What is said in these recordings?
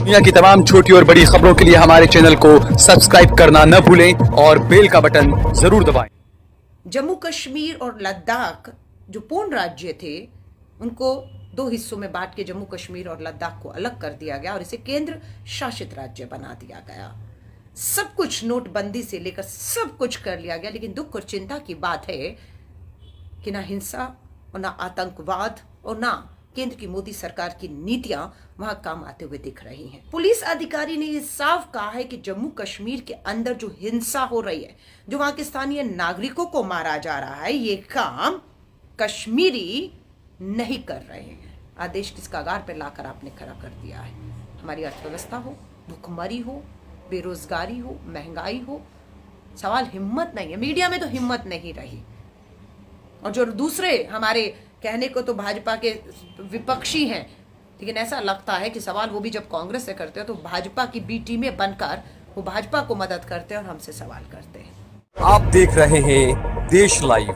दुनिया की तमाम छोटी और बड़ी खबरों के लिए हमारे चैनल को सब्सक्राइब करना न भूलें और बेल का बटन जरूर दबाएं। जम्मू कश्मीर और लद्दाख जो पूर्ण राज्य थे उनको दो हिस्सों में बांट के जम्मू कश्मीर और लद्दाख को अलग कर दिया गया और इसे केंद्र शासित राज्य बना दिया गया। सब कुछ नोटबंदी से लेकर सब कुछ कर लिया गया, लेकिन दुख और चिंता की बात है कि ना हिंसा और ना आतंकवाद और ना केंद्र की मोदी सरकार की नीतियां वहां काम आते हुए दिख रही हैं। पुलिस अधिकारी ने यह साफ कहा है कि जम्मू कश्मीर के अंदर जो हिंसा हो रही है, जो वहां के स्थानीय नागरिकों को मारा जा रहा है, ये काम कश्मीरी नहीं कर रहे हैं। आदेश किस कगार पर लाकर आपने खड़ा कर दिया है। हमारी अर्थव्यवस्था हो, भुखमरी हो, बेरोजगारी हो, महंगाई हो, सवाल हिम्मत नहीं है। मीडिया में तो हिम्मत नहीं रही। और जो दूसरे हमारे कहने को तो भाजपा के विपक्षी हैं, लेकिन ऐसा लगता है कि सवाल वो भी जब कांग्रेस से करते हैं तो भाजपा की बी टीम में बनकर वो भाजपा को मदद करते हैं और हमसे सवाल करते हैं। आप देख रहे हैं देश लाइव,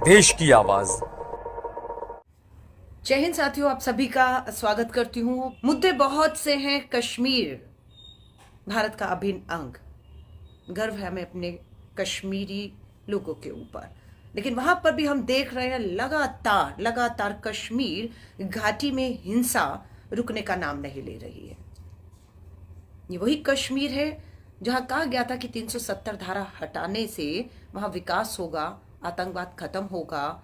देश की आवाज। जय हिंद साथियों, आप सभी का स्वागत करती हूँ। मुद्दे बहुत से हैं। कश्मीर भारत का अभिन्न अंग, गर्व है हमें अपने कश्मीरी लोगों के ऊपर, लेकिन वहां पर भी हम देख रहे हैं लगातार कश्मीर घाटी में हिंसा रुकने का नाम नहीं ले रही है। ये वही कश्मीर है जहां कहा गया था कि 370 धारा हटाने से वहां विकास होगा, आतंकवाद खत्म होगा,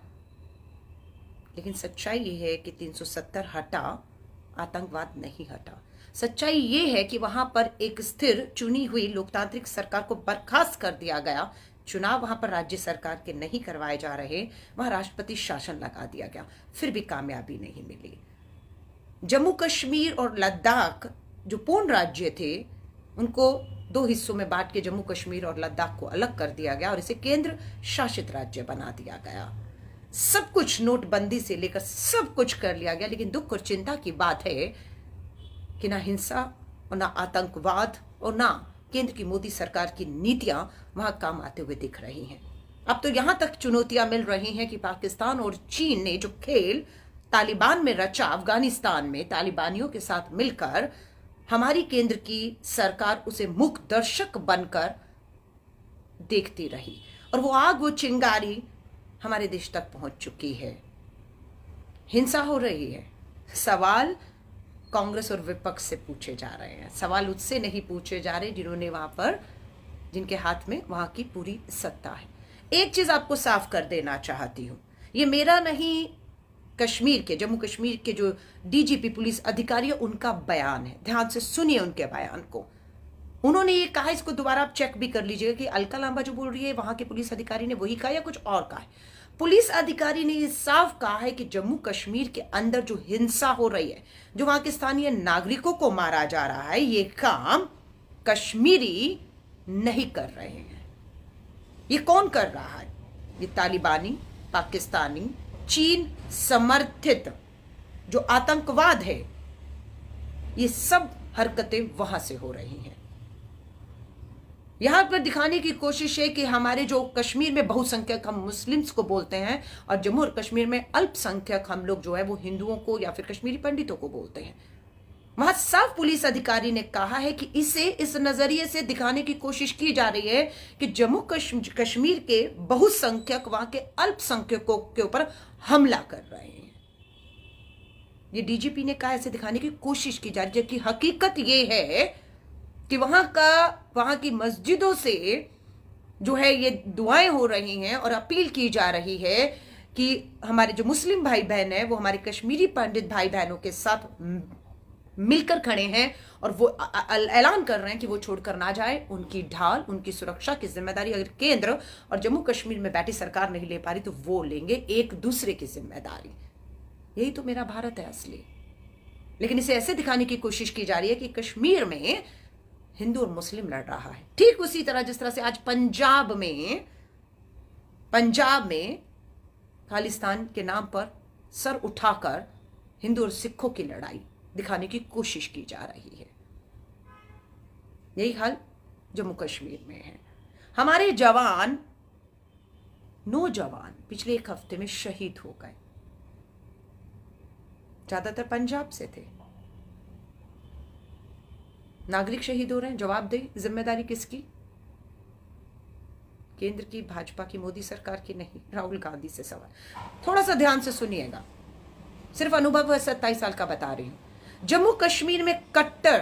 लेकिन सच्चाई ये है कि 370 हटा, आतंकवाद नहीं हटा। सच्चाई ये है कि वहां पर एक स्थिर चुनी हुई लोकतांत्रिक सरकार को बर्खास्त कर दिया गया। चुनाव वहां पर राज्य सरकार के नहीं करवाए जा रहे, वहां राष्ट्रपति शासन लगा दिया गया, फिर भी कामयाबी नहीं मिली। जम्मू कश्मीर और लद्दाख जो पूर्ण राज्य थे उनको दो हिस्सों में बांट के जम्मू कश्मीर और लद्दाख को अलग कर दिया गया और इसे केंद्र शासित राज्य बना दिया गया। सब कुछ नोटबंदी से लेकर सब कुछ कर लिया गया, लेकिन दुख और चिंता की बात है कि ना हिंसा और ना आतंकवाद और ना केंद्र की मोदी सरकार की नीतियां वहां काम आते हुए दिख रही हैं। अब तो यहां तक चुनौतियां मिल रही हैं कि पाकिस्तान और चीन ने जो खेल तालिबान में रचा, अफगानिस्तान में तालिबानियों के साथ मिलकर, हमारी केंद्र की सरकार उसे मुख्य दर्शक बनकर देखती रही और वो आग, वो चिंगारी हमारे देश तक पहुंच चुकी है। हिंसा हो रही है। सवाल कांग्रेस और विपक्ष से पूछे जा रहे हैं, सवाल उससे नहीं पूछे जा रहे जिन्होंने वहां पर, जिनके हाथ में वहां की पूरी सत्ता है। एक चीज आपको साफ कर देना चाहती हूं, ये मेरा नहीं, कश्मीर के, जम्मू कश्मीर के जो डीजीपी पुलिस अधिकारी है उनका बयान है। ध्यान से सुनिए उनके बयान को। उन्होंने ये कहा, इसको दोबारा आप चेक भी कर लीजिएगा कि अलका लांबा जो बोल रही है वहां के पुलिस अधिकारी ने वही कहा या कुछ और कहा है। पुलिस अधिकारी ने यह साफ कहा है कि जम्मू कश्मीर के अंदर जो हिंसा हो रही है, जो वहां के स्थानीय नागरिकों को मारा जा रहा है, ये काम कश्मीरी नहीं कर रहे हैं। ये कौन कर रहा है? ये तालिबानी, पाकिस्तानी, चीन समर्थित जो आतंकवाद है, ये सब हरकतें वहां से हो रही हैं। यहां पर दिखाने की कोशिश है कि हमारे जो कश्मीर में बहुसंख्यक हम मुस्लिम्स को बोलते हैं और जम्मू और कश्मीर में अल्पसंख्यक हम लोग जो है वो हिंदुओं को या फिर कश्मीरी पंडितों को बोलते हैं। वहां साफ पुलिस अधिकारी ने कहा है कि इसे इस नजरिए से दिखाने की कोशिश की जा रही है कि जम्मू कश्मीर के बहुसंख्यक वहां के अल्पसंख्यकों के ऊपर हमला कर रहे हैं। ये डीजीपी ने कहा, ऐसे दिखाने की कोशिश की जा रही है, जबकि हकीकत ये है कि वहां की मस्जिदों से जो है ये दुआएं हो रही हैं और अपील की जा रही है कि हमारे जो मुस्लिम भाई बहन हैं वो हमारे कश्मीरी पंडित भाई बहनों के साथ मिलकर खड़े हैं और वो ऐलान कर रहे हैं कि वो छोड़कर ना जाए। उनकी ढाल, उनकी सुरक्षा की जिम्मेदारी अगर केंद्र और जम्मू कश्मीर में बैठी सरकार नहीं ले पा रही तो वो लेंगे एक दूसरे की जिम्मेदारी। यही तो मेरा भारत है असली। लेकिन इसे ऐसे दिखाने की कोशिश की जा रही है कि कश्मीर में हिंदू और मुस्लिम लड़ रहा है, ठीक उसी तरह जिस तरह से आज पंजाब में खालिस्तान के नाम पर सर उठाकर हिंदू और सिखों की लड़ाई दिखाने की कोशिश की जा रही है। यही हाल जम्मू कश्मीर में है। हमारे जवान, नौजवान पिछले एक हफ्ते में शहीद हो गए, ज्यादातर पंजाब से थे। नागरिक शहीद हो रहे हैं, जवाब दे, जिम्मेदारी किसकी? केंद्र की, भाजपा की, मोदी सरकार की नहीं, राहुल गांधी से सवाल। थोड़ा सा ध्यान से सुनिएगा, सिर्फ अनुभव है 27 साल का बता रही हूं। जम्मू कश्मीर में कट्टर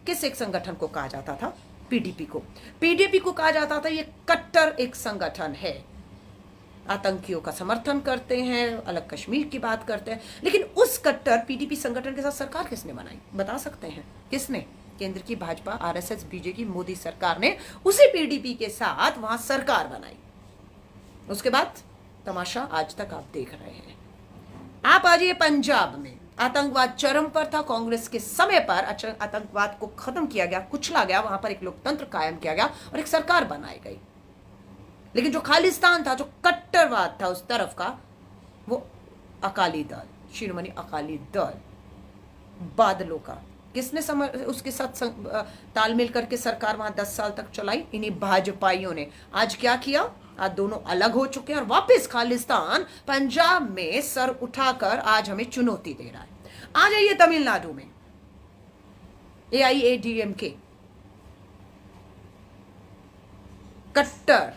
किस एक संगठन को कहा जाता था? पीडीपी को। पीडीपी को कहा जाता था ये कट्टर एक संगठन है, आतंकियों का समर्थन करते हैं, अलग कश्मीर की बात करते हैं। लेकिन उस कट्टर पीडीपी संगठन के साथ सरकार किसने बनाई? बता सकते हैं किसने? केंद्र की भाजपा, आरएसएस, बीजेपी, मोदी सरकार ने उसी पीडीपी के साथ वहां सरकार बनाई। उसके बाद तमाशा आज तक आप देख रहे हैं। आप आ जाइए पंजाब में, आतंकवाद चरम पर था। कांग्रेस के समय पर आतंकवाद को खत्म किया गया, कुचला गया, वहां पर एक लोकतंत्र कायम किया गया और एक सरकार बनाई गई। लेकिन जो खालिस्तान था, जो कट्टरवाद था उस तरफ का, वो अकाली दल, शिरोमणि अकाली दल, बादलों का, किसने उसके साथ तालमेल करके सरकार वहां 10 साल तक चलाई? इन्हीं भाजपाइयों ने। आज क्या किया? आज दोनों अलग हो चुके हैं और वापस खालिस्तान पंजाब में सर उठाकर आज हमें चुनौती दे रहा है। आ जाइए तमिलनाडु में, AIADMK, कट्टर,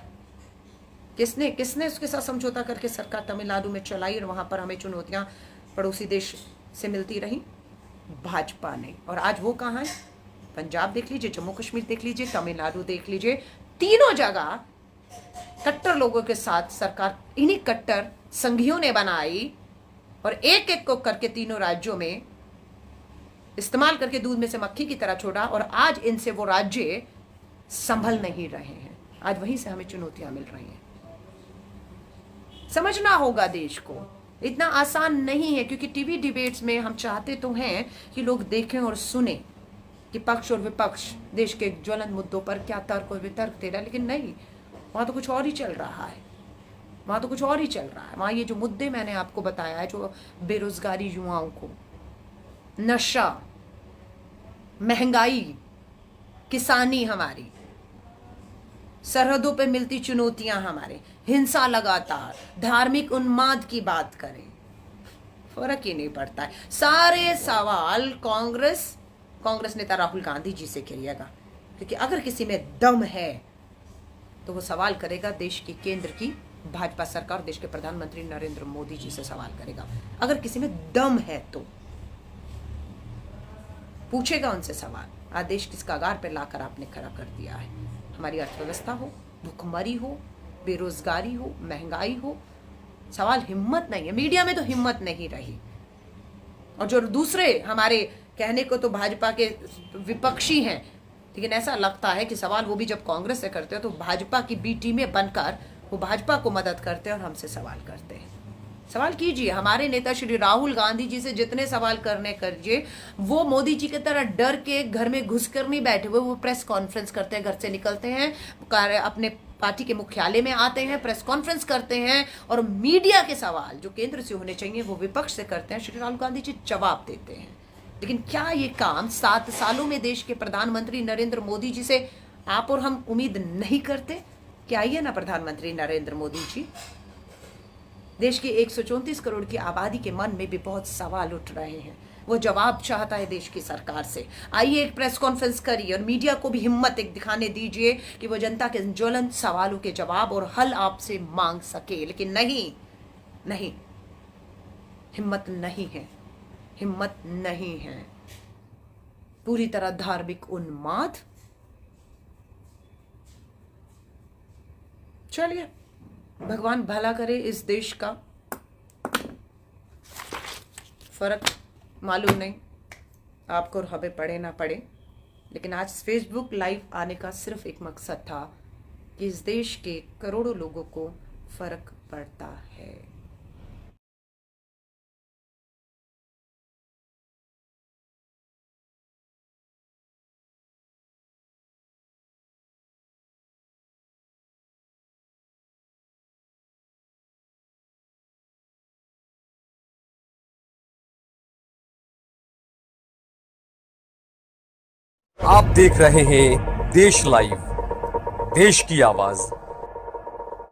किसने किसने उसके साथ समझौता करके सरकार तमिलनाडु में चलाई और वहां पर हमें चुनौतियां पड़ोसी देश से मिलती रही? भाजपा ने। और आज वो कहां है? पंजाब देख लीजिए, जम्मू कश्मीर देख लीजिए, तमिलनाडु देख लीजिए, तीनों जगह कट्टर लोगों के साथ सरकार इन्हीं कट्टर संघियों ने बनाई और एक एक को करके तीनों राज्यों में इस्तेमाल करके दूध में से मक्खी की तरह छोड़ा। और आज इनसे वो राज्य संभल नहीं रहे हैं, आज वहीं से हमें चुनौतियां मिल रही हैं। समझना होगा देश को, इतना आसान नहीं है। क्योंकि टीवी डिबेट्स में हम चाहते तो हैं कि लोग देखें और सुने कि पक्ष और विपक्ष देश के ज्वलंत मुद्दों पर क्या तर्क और वितर्क दे रहा है, लेकिन नहीं, वहां तो कुछ और ही चल रहा है। वहां तो कुछ और ही चल रहा है। वहां ये जो मुद्दे मैंने आपको बताया है, जो बेरोजगारी युवाओं को, नशा, महंगाई, किसानी, हमारी सरहदों पे मिलती चुनौतियां, हमारे हिंसा लगातार, धार्मिक उन्माद की बात करें, फर्क ही नहीं पड़ता है। सारे सवाल कांग्रेस नेता राहुल गांधी जी से करिएगा, क्योंकि अगर किसी में दम है तो वो सवाल करेगा देश की, केंद्र की भाजपा सरकार, देश के प्रधानमंत्री नरेंद्र मोदी जी से सवाल करेगा। अगर किसी में दम है तो पूछेगा उनसे सवाल। आज देश किस कगार पे लाकर आपने खड़ा कर दिया है? हमारी अर्थव्यवस्था हो, भुखमरी हो, बेरोजगारी हो, महंगाई हो, सवाल हिम्मत नहीं है। मीडिया में तो हिम्मत नहीं रही। और जो दूसरे हमारे कहने को तो भाजपा के विपक्षी हैं, लेकिन ऐसा लगता है कि सवाल वो भी जब कांग्रेस से करते हैं तो भाजपा की बी टीम में बनकर वो भाजपा को मदद करते हैं और हमसे सवाल करते हैं। सवाल कीजिए, हमारे नेता श्री राहुल गांधी जी से जितने सवाल करने करिए। वो मोदी जी की तरह डर के घर में घुसकर नहीं बैठे हुए, वो प्रेस कॉन्फ्रेंस करते हैं, घर से निकलते हैं, अपने पार्टी के मुख्यालय में आते हैं, प्रेस कॉन्फ्रेंस करते हैं और मीडिया के सवाल जो केंद्र से होने चाहिए वो विपक्ष से करते हैं। श्री राहुल गांधी जी जवाब देते हैं। लेकिन क्या ये काम 7 सालों में देश के प्रधानमंत्री नरेंद्र मोदी जी से आप और हम उम्मीद नहीं करते? क्या आइए ना प्रधानमंत्री नरेंद्र मोदी जी, देश की 134 करोड़ की आबादी के मन में भी बहुत सवाल उठ रहे हैं। वो जवाब चाहता है देश की सरकार से। आइए एक प्रेस कॉन्फ्रेंस करिए और मीडिया को भी हिम्मत एक दिखाने दीजिए कि वो जनता के ज्वलंत सवालों के जवाब और हल आपसे मांग सके। लेकिन नहीं, हिम्मत नहीं है, हिम्मत नहीं है। पूरी तरह धार्मिक उन्माद। चलिए, भगवान भला करे इस देश का। फर्क मालूम नहीं आपको और हमें पड़े ना पड़े, लेकिन आज फेसबुक लाइव आने का सिर्फ एक मकसद था कि इस देश के करोड़ों लोगों को फर्क पड़ता है। आप देख रहे हैं देश लाइव, देश की आवाज।